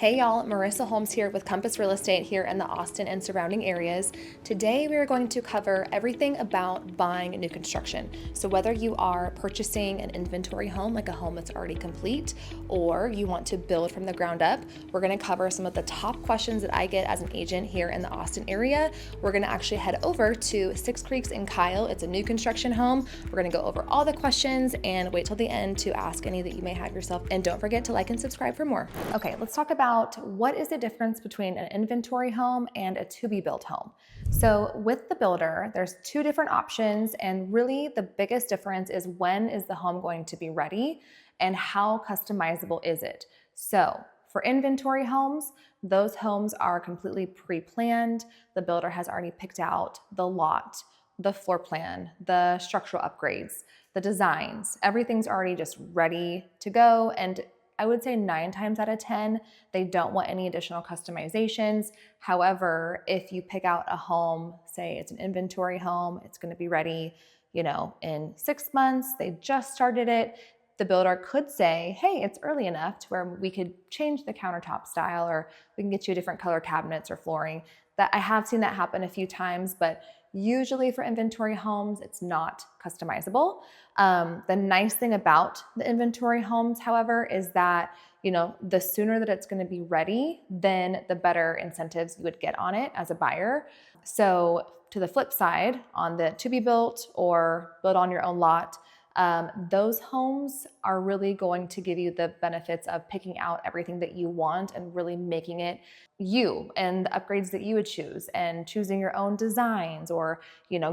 Hey y'all, Marissa Holmes here with Compass Real Estate here in the Austin and surrounding areas. Today we are going to cover everything about buying new construction. So whether you are purchasing an inventory home, like a home that's already complete, or you want to build from the ground up, we're going to cover some of the top questions that I get as an agent here in the Austin area. We're going to actually head over to Six Creeks in Kyle. It's a new construction home. We're going to go over all the questions and wait till the end to ask any that you may have yourself. And don't forget to like and subscribe for more. Okay, let's talk about what is the difference between an inventory home and a to-be-built home. So with the builder, there's two different options, and really the biggest difference is when is the home going to be ready and how customizable is it. So for inventory homes, those homes are completely pre-planned. The builder has already picked out the lot, the floor plan, the structural upgrades, the designs. Everything's already just ready to go, and I would say 9 times out of 10, they don't want any additional customizations. However, if you pick out a home, say it's an inventory home, it's going to be ready, in 6 months, they just started it, the builder could say, hey, it's early enough to where we could change the countertop style, or we can get you different color cabinets or flooring. That I have seen that happen a few times, but usually for inventory homes, it's not customizable. The nice thing about the inventory homes, however, is that, the sooner that it's going to be ready, then the better incentives you would get on it as a buyer. So to the flip side, on the to be built or build on your own lot, those homes are really going to give you the benefits of picking out everything that you want and really making it you and the upgrades that you would choose, and choosing your own designs, or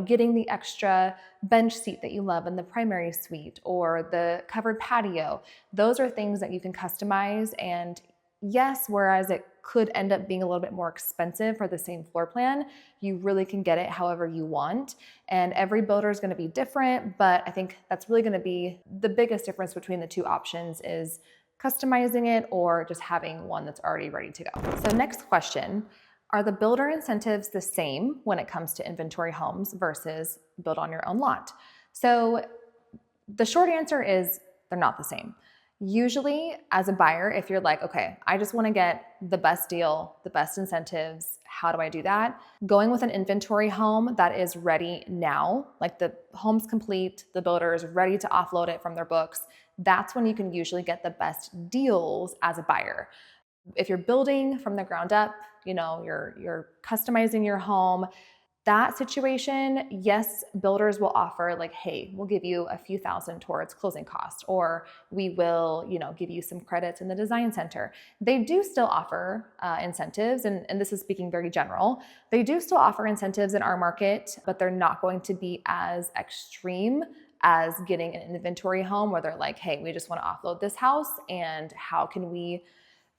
getting the extra bench seat that you love in the primary suite, or the covered patio. Those are things that you can customize, and yes, whereas it could end up being a little bit more expensive for the same floor plan, you really can get it however you want. And every builder is going to be different, but I think that's really going to be the biggest difference between the two options, is customizing it or just having one that's already ready to go. So next question, are the builder incentives the same when it comes to inventory homes versus build on your own lot? So the short answer is they're not the same. Usually as a buyer, if you're like, okay, I just want to get the best deal, the best incentives, how do I do that? Going with an inventory home that is ready now, like the home's complete, the builder is ready to offload it from their books, that's when you can usually get the best deals as a buyer. If you're building from the ground up, you're customizing your home, that situation, yes, builders will offer like, hey, we'll give you a few thousand towards closing costs, or we will, give you some credits in the design center. They do still offer incentives, and this is speaking very general. They do still offer incentives in our market, but they're not going to be as extreme as getting an inventory home where they're like, hey, we just want to offload this house, and how can we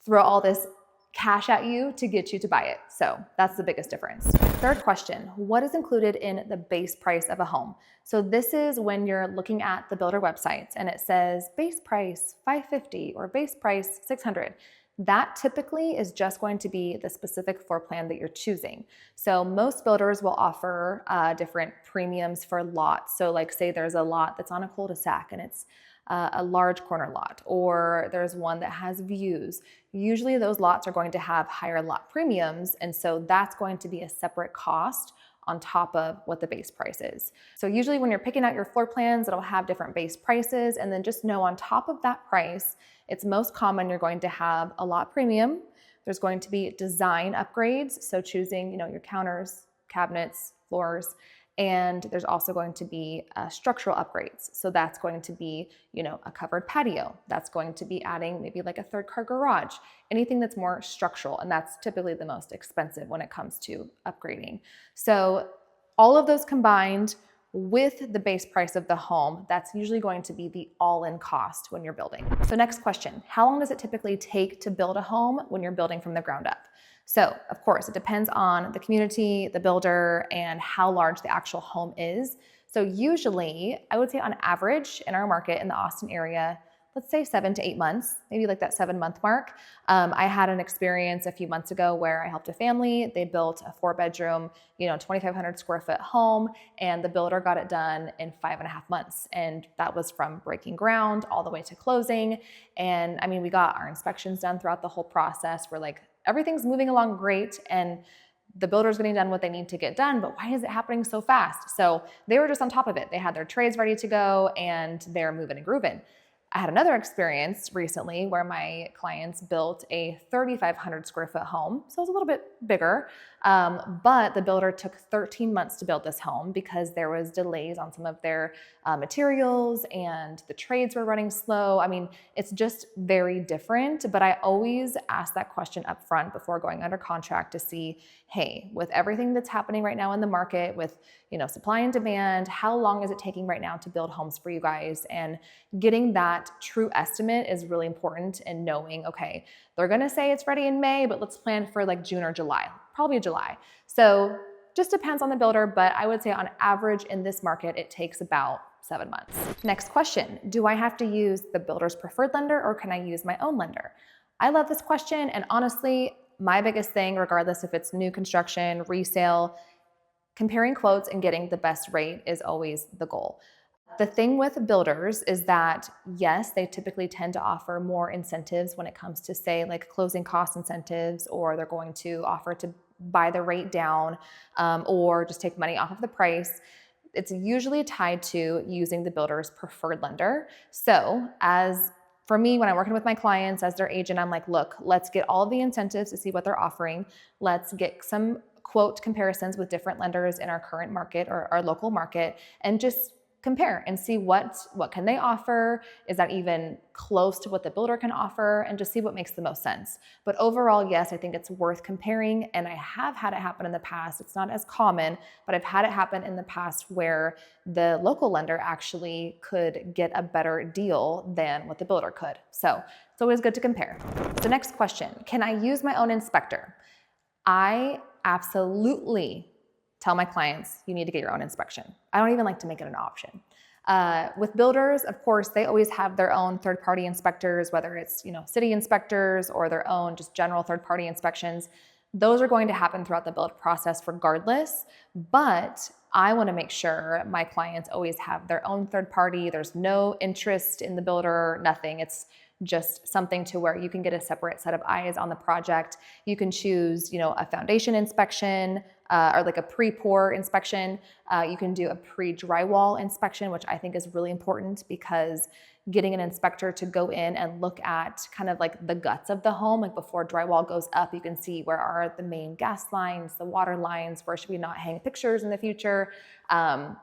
throw all this cash at you to get you to buy it? So that's the biggest difference. Third question, what is included in the base price of a home? So this is when you're looking at the builder websites and it says base price $550 or base price $600. That typically is just going to be the specific floor plan that you're choosing. So most builders will offer different premiums for lots. So like say there's a lot that's on a cul-de-sac and it's a large corner lot, or there's one that has views. Usually those lots are going to have higher lot premiums, and so that's going to be a separate cost on top of what the base price is. So usually when you're picking out your floor plans, it'll have different base prices, and then just know on top of that price, it's most common you're going to have a lot premium. There's going to be design upgrades, so choosing your counters, cabinets, floors, and there's also going to be structural upgrades. So that's going to be, a covered patio. That's going to be adding maybe like a third car garage, anything that's more structural. And that's typically the most expensive when it comes to upgrading. So all of those combined with the base price of the home, that's usually going to be the all-in cost when you're building. So next question, how long does it typically take to build a home when you're building from the ground up? So of course, it depends on the community, the builder, and how large the actual home is. So usually, I would say on average in our market in the Austin area, let's say 7 to 8 months, maybe like that 7-month mark. I had an experience a few months ago where I helped a family. They built a 4-bedroom, 2,500 square foot home, and the builder got it done in 5.5 months. And that was from breaking ground all the way to closing. And I mean, we got our inspections done throughout the whole process. We're like, everything's moving along great. And the builder's getting done what they need to get done, but why is it happening so fast? So they were just on top of it. They had their trades ready to go and they're moving and grooving. I had another experience recently where my clients built a 3,500 square foot home. So it was a little bit bigger, but the builder took 13 months to build this home because there was delays on some of their materials and the trades were running slow. I mean, it's just very different, but I always ask that question up front before going under contract to see, hey, with everything that's happening right now in the market with, supply and demand, how long is it taking right now to build homes for you guys? And getting that true estimate is really important, and knowing, okay, they're gonna say it's ready in May, but let's plan for like June or July, probably July. So just depends on the builder, but I would say on average in this market, it takes about 7 months. Next question, do I have to use the builder's preferred lender or can I use my own lender? I love this question, and honestly, my biggest thing, regardless if it's new construction, resale, comparing quotes and getting the best rate is always the goal. The thing with builders is that, yes, they typically tend to offer more incentives when it comes to, say, like closing cost incentives, or they're going to offer to buy the rate down or just take money off of the price. It's usually tied to using the builder's preferred lender. So for me, when I'm working with my clients as their agent, I'm like, look, let's get all of the incentives to see what they're offering. Let's get some quote comparisons with different lenders in our current market or our local market, and just compare and see what can they offer. Is that even close to what the builder can offer? And just see what makes the most sense. But overall, yes, I think it's worth comparing. And I have had it happen in the past. It's not as common, but I've had it happen in the past where the local lender actually could get a better deal than what the builder could. So it's always good to compare. The next question, can I use my own inspector? I absolutely tell my clients, you need to get your own inspection. I don't even like to make it an option. With builders, of course, they always have their own third-party inspectors, whether it's city inspectors or their own just general third-party inspections. Those are going to happen throughout the build process regardless, but I want to make sure my clients always have their own third party. There's no interest in the builder, nothing. It's just something to where you can get a separate set of eyes on the project. You can choose, a foundation inspection or like a pre-pour inspection. You can do a pre-drywall inspection, which I think is really important, because getting an inspector to go in and look at kind of like the guts of the home, like before drywall goes up, you can see where are the main gas lines, the water lines, where should we not hang pictures in the future.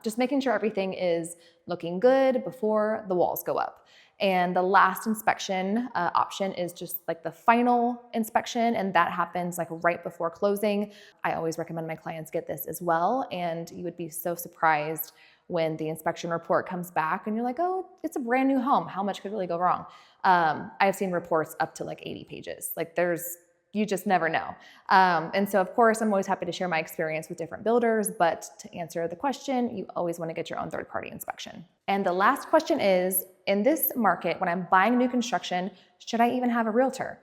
Just making sure everything is looking good before the walls go up. And the last inspection option is just like the final inspection, and that happens like right before closing. I always recommend my clients get this as well, and you would be so surprised when the inspection report comes back and you're like, oh, it's a brand new home. How much could really go wrong? I've seen reports up to like 80 pages. Like you just never know. And so of course, I'm always happy to share my experience with different builders, but to answer the question, you always want to get your own third-party inspection. And the last question is, in this market, when I'm buying new construction, should I even have a realtor?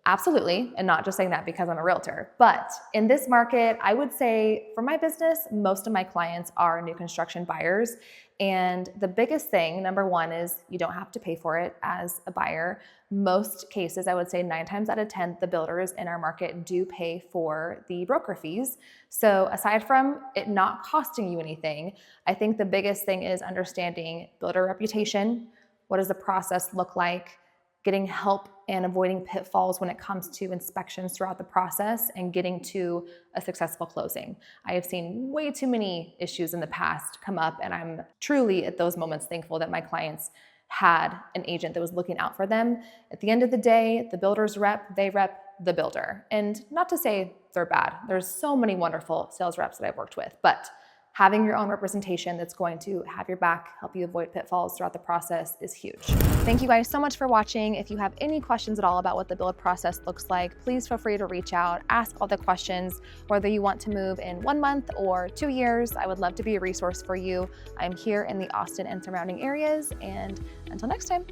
Absolutely, and not just saying that because I'm a realtor. But in this market, I would say for my business, most of my clients are new construction buyers. And the biggest thing, number one, is you don't have to pay for it as a buyer. Most cases, I would say 9 times out of 10, the builders in our market do pay for the broker fees. So aside from it not costing you anything, I think the biggest thing is understanding builder reputation. What does the process look like? Getting help and avoiding pitfalls when it comes to inspections throughout the process and getting to a successful closing. I have seen way too many issues in the past come up, and I'm truly at those moments thankful that my clients had an agent that was looking out for them. At the end of the day, the builder's rep, they rep the builder. And not to say they're bad. There's so many wonderful sales reps that I've worked with, but having your own representation that's going to have your back, help you avoid pitfalls throughout the process is huge. Thank you guys so much for watching. If you have any questions at all about what the build process looks like, please feel free to reach out, ask all the questions, whether you want to move in 1 month or 2 years. I would love to be a resource for you. I'm here in the Austin and surrounding areas, and until next time.